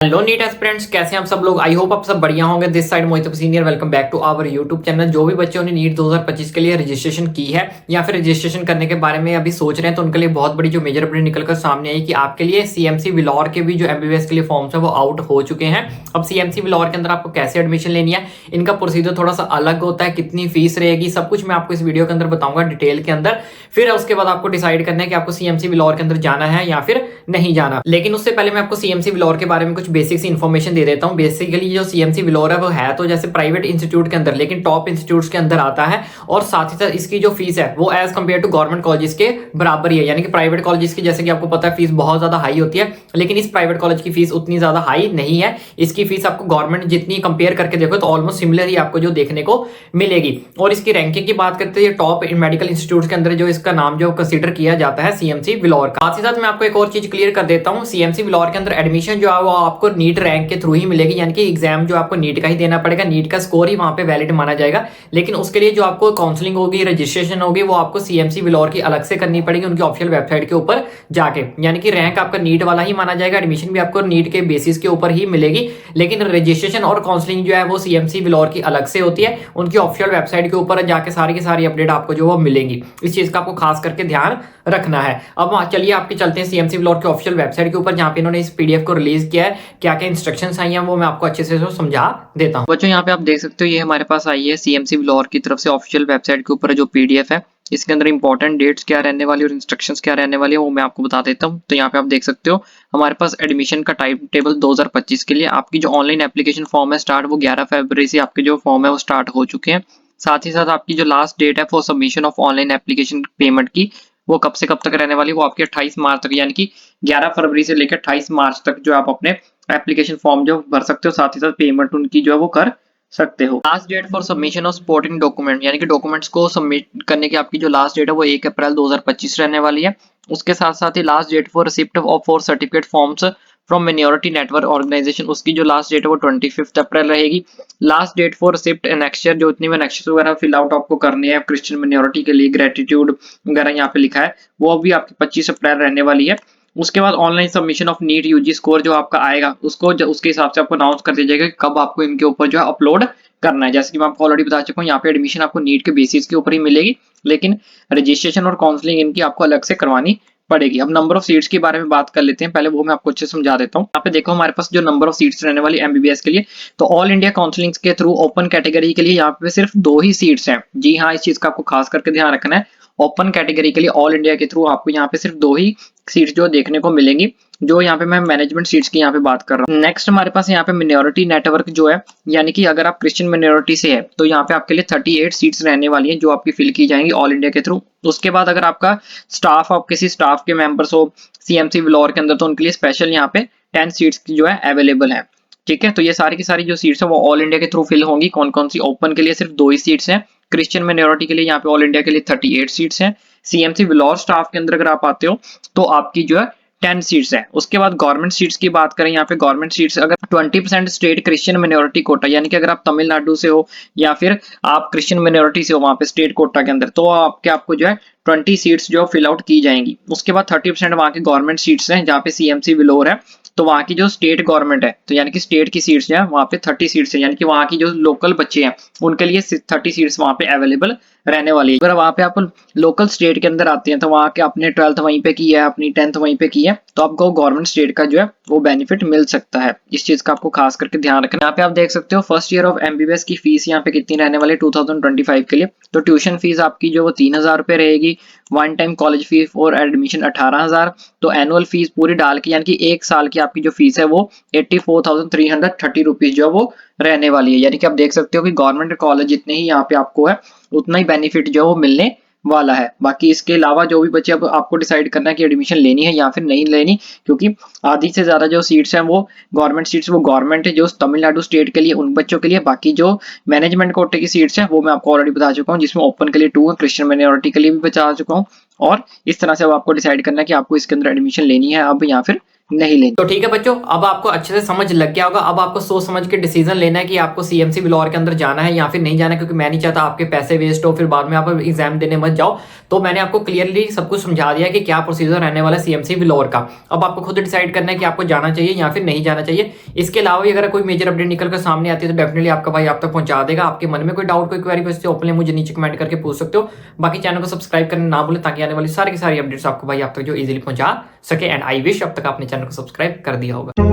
Hello NEET aspirants, कैसे हैं आप सब लोग। आई होप आप सब बढ़िया होंगे। This side Mohit senior, welcome back to our YouTube channel. जो भी बच्चों ने नीट 2025 के लिए रजिस्ट्रेशन की है या फिर रजिस्ट्रेशन करने के बारे में अभी सोच रहे हैं, तो उनके लिए बहुत बड़ी जो मेजर अपडेट निकलकर सामने आई कि आपके लिए सीएमसी विलौर के भी जो एमबीबीएस के लिए फॉर्म्स है वो आउट हो चुके हैं। अब सीएमसी विलौर के अंदर आपको कैसे एडमिशन लेनी है, इनका प्रोसीजर थोड़ा सा अलग होता है, कितनी फीस रहेगी, सब कुछ मैं आपको इस वीडियो के अंदर बताऊंगा डिटेल के अंदर। फिर उसके बाद आपको डिसाइड करना है कि आपको सीएमसी विलौर के अंदर जाना है या फिर नहीं जाना। लेकिन उससे पहले मैं आपको सीएमसी विलौर के बारे में कुछ बेसिक सी इन्फॉर्मेशन दे देता हूं। बेसिकली जो सीएमसी विलौर है वो है तो जैसे प्राइवेट इंस्टीट्यूट के अंदर, लेकिन टॉप इंस्टीट्यूट्स के अंदर आता है। और साथ ही साथ इसकी जो फीस है वो as compare to government colleges के बराबर ही है। यानी कि प्राइवेट कॉलेजेस की जैसे कि आपको पता है फीस बहुत ज्यादा हाई होती है, लेकिन इस प्राइवेट कॉलेज की फीस उतनी ज्यादा हाई नहीं है। इसकी फीस आपको गवर्नमेंट जितनी कंपेयर करके देखो तो ऑलमोस्ट सिमिलर ही आपको जो देखने को मिलेगी। और इसकी रैंकिंग की बात करते हैं टॉप मेडिकल इंस्टीट्यूट के अंदर जो इसका नाम जो कंसीडर किया जाता है सीएमसी विलौर का। साथ ही साथ मैं आपको एक और चीज क्लियर कर देता हूं, सीएमसी विलौर के अंदर एडमिशन जो है वो आपको नीट रैंक के थ्रू ही मिलेगी। यानी कि एग्जाम जो आपको नीट का ही देना पड़ेगा, नीट का स्कोर ही वहां पे वैलिड माना जाएगा। लेकिन उसके लिए जो आपको काउंसलिंग होगी, रजिस्ट्रेशन होगी, वो आपको सीएमसी विलौर की अलग से करनी पड़ेगी उनकी ऑफिशियल वेबसाइट के ऊपर जाके। यानी कि रैंक आपका नीट वाला ही माना जाएगा, एडमिशन भी आपको नीट के बेसिस के ऊपर ही मिलेगी। लेकिन रजिस्ट्रेशन और काउंसलिंग जो है वो सीएमसी विलौर की अलग से होती है, उनकी ऑफिशियल वेबसाइट के ऊपर जाके सारी की सारी अपडेट आपको जो वो मिलेंगी। इस चीज का आपको खास करके ध्यान रखना है। अब चलिए आपके चलते हैं सीएमसी विलौर की ऑफिशियल वेबसाइट के ऊपर, जहां पे इन्होंने इस पीडीएफ को रिलीज किया है। क्या क्या इंस्ट्रक्शंस आई हैं वो मैं आपको अच्छे से समझा देता हूं। बच्चों यहाँ पे आप देख सकते हो, ये हमारे पास आई है सीएमसी विलौर की तरफ से ऑफिशियल वेबसाइट के ऊपर जो पीडीएफ है। इसके अंदर इंपॉर्टेंट डेट्स क्या रहने वाली और इंस्ट्रक्शंस क्या रहने वाली है वो मैं आपको बता देता हूँ। तो यहाँ पे आप देख सकते हो हमारे पास एडमिशन का टाइम टेबल 2025 के लिए आपकी जो ऑनलाइन एप्लीकेशन फॉर्म है स्टार्ट, वो 11 फरवरी से आपके जो फॉर्म है वो स्टार्ट हो चुके हैं। साथ ही साथ आपकी जो लास्ट डेट है for submission of online application payment की, वो कब से कब तक रहने वाली है, वो आपके 28 मार्च तक, यानी कि 11 फरवरी से लेकर 28 मार्च तक जो आप अपने एप्लीकेशन फॉर्म जो भर सकते हो, साथ ही साथ पेमेंट उनकी जो है वो कर सकते हो। Last date for submission of supporting document, यानी कि डॉक्यूमेंट्स को सबमिट करने की आपकी जो लास्ट डेट है वो 1 अप्रैल 2025 रहने वाली है। उसके साथ साथ ही last date for receipt of for certificate forms from minority network organisation, उसकी जो लास्ट डेट है वो 25 अप्रैल रहेगी। Last date for receipt annexure, जो इतनी एनेक्चर वगैरह फिल आउट आपको करने हैं क्रिश्चियन मिनोरिटी के लिए, ग्रेटिट्यूड वगैरह यहाँ पे लिखा है, वो भी आपकी 25 अप्रैल रहने वाली है। उसके बाद online submission of NEET UG score जो आपका आएगा उसको उसके हिसाब से आपको अनाउंस कर दिया जाएगा कि कब आपको इनके ऊपर जो है अपलोड करना है। जैसे कि मैं आपको ऑलरेडी बता चुका हूँ, यहाँ पे एडमिशन आपको नीट के बेसिस के ऊपर ही मिलेगी, लेकिन रजिस्ट्रेशन और काउंसलिंग इनकी आपको अलग से करवानी पड़ेगी। अब नंबर ऑफ सीट्स के बारे में बात कर लेते हैं, पहले वो मैं आपको अच्छे से समझा देता हूँ। यहाँ पे देखो हमारे पास जो नंबर ऑफ सीट्स रहने वाली एमबीबीएस के लिए, तो ऑल इंडिया काउंसलिंग के थ्रू ओपन कैटेगरी के लिए यहाँ पे सिर्फ 2 ही सीट्स हैं। जी हाँ, इस चीज का आपको खास करके ध्यान रखना है। ओपन कैटेगरी के लिए ऑल इंडिया के थ्रू आपको यहाँ पे सिर्फ 2 ही सीट्स जो देखने को मिलेंगी, जो यहाँ पे मैं मैनेजमेंट सीट्स की यहाँ पे बात कर रहा हूँ। नेक्स्ट हमारे पास यहाँ पे मिनोरिटी नेटवर्क जो है, यानी कि अगर आप क्रिश्चियन मिनोरिटी से है तो यहाँ पे आपके लिए 38 सीट्स रहने वाली हैं जो आपकी फिल की जाएंगी ऑल इंडिया के थ्रू। उसके बाद अगर आपका स्टाफ, आप किसी स्टाफ के मेंबर्स हो सीएमसी विलौर के अंदर, तो उनके लिए स्पेशल यहाँ पे 10 सीट्स की जो है अवेलेबल है। ठीक है, तो ये सारी की सारी जो सीट्स है वो ऑल इंडिया के थ्रू फिल होंगी। कौन कौन सी? ओपन के लिए सिर्फ 2 ही सीट्स हैं, क्रिश्चियन मिनोरिटी के लिए यहाँ पे ऑल इंडिया के लिए 38 सीट्स हैं, सीएमसी विलौर स्टाफ के अंदर अगर आप आते हो तो आपकी जो है 10 सीट्स है। उसके बाद गवर्नमेंट सीट्स की बात करें, यहाँ पे गवर्नमेंट सीट्स अगर 20% स्टेट क्रिश्चियन मिनोरिटी कोटा, यानी कि अगर आप तमिलनाडु से हो या फिर आप क्रिश्चियन मिनोरिटी से हो वहां पे स्टेट कोटा के अंदर, तो आपको जो है 20 सीट्स जो फिल आउट की जाएंगी। उसके बाद 30% वहां के गवर्नमेंट सीट्स हैं, जहाँ पे सीएमसी विलौर है तो वहां की जो स्टेट गवर्नमेंट है, तो यानी कि स्टेट की सीट्स है वहां पे 30 सीट्स है, यानी कि वहां की जो लोकल बच्चे हैं उनके लिए 30 सीट्स वहां पे अवेलेबल रहने वाली है। अगर वहां पे आप लोकल स्टेट के अंदर आते हैं तो वहां के आपने 12th वहीं पे की है, अपनी 10th वहीं पे की है, तो आपको गवर्नमेंट स्टेट का जो है वो बेनिफिट मिल सकता है। इस चीज का आपको खास करके ध्यान रखना है। यहाँ पे आप देख सकते हो फर्स्ट ईयर ऑफ एमबीबीएस की फीस यहाँ पे कितनी रहने वाली है 2025 के लिए। तो ट्यूशन फीस आपकी जो वो 3000 रुपए रहेगी, वन टाइम कॉलेज फीस और एडमिशन 18,000। तो एनुअल फीस पूरी डाल के, यानी कि 1 साल की आपकी जो फीस है वो 84,330 रुपीज जो है वो रहने वाली है। यानी कि आप देख सकते हो कि गवर्नमेंट कॉलेज जितने ही यहाँ पे आपको है उतना ही बेनिफिट जो है वो मिलने वाला है। बाकी इसके अलावा जो भी बच्चे, अब आपको डिसाइड करना है कि एडमिशन लेनी है या फिर नहीं लेनी, क्योंकि आधी से ज्यादा जो सीट्स हैं वो गवर्नमेंट सीट्स वो गवर्नमेंट है जो तमिलनाडु स्टेट के लिए उन बच्चों के लिए। बाकी जो मैनेजमेंट कोटे की सीट्स हैं वो मैं आपको ऑलरेडी बता चुका हूँ, जिसमें ओपन के लिए 2 है, क्रिश्चियन माइनॉरिटी के लिए भी बता चुका हूँ। और इस तरह से अब आपको डिसाइड करना है कि आपको इसके अंदर एडमिशन लेनी है अब या फिर नहीं लेनी। तो ठीक है बच्चों, अब आपको अच्छे से समझ लग गया होगा। अब आपको सोच समझ के डिसीजन लेना है कि आपको सीएमसी बिलौर के अंदर जाना है या फिर नहीं जाना है, क्योंकि मैं नहीं चाहता आपके पैसे वेस्ट हो, फिर बाद में आप एग्जाम देने मत जाओ। तो मैंने आपको क्लियरली सब कुछ समझा दिया कि क्या प्रोसीजर रहने वाला है सीएमसी बिलौर का। अब आपको खुद डिसाइड करना है कि आपको जाना चाहिए या फिर नहीं जाना चाहिए। इसके अलावा भी अगर कोई मेजर अपडेट निकल कर सामने आती है तो डेफिनेटली आपका भाई आप तक पहुंचा देगा। आपके मन में कोई डाउट कोई क्वेरी बचती है ओपनली मुझे नीचे कमेंट करके पूछ सकते हो। बाकी चैनल को सब्सक्राइब करना ना भूलें ताकि आने वाली सारी की सारी अपडेट्स आपको भाई आप तक जो इजीली पहुंचा सके। एंड आई विश अब तक आपने चैनल को सब्सक्राइब कर दिया होगा।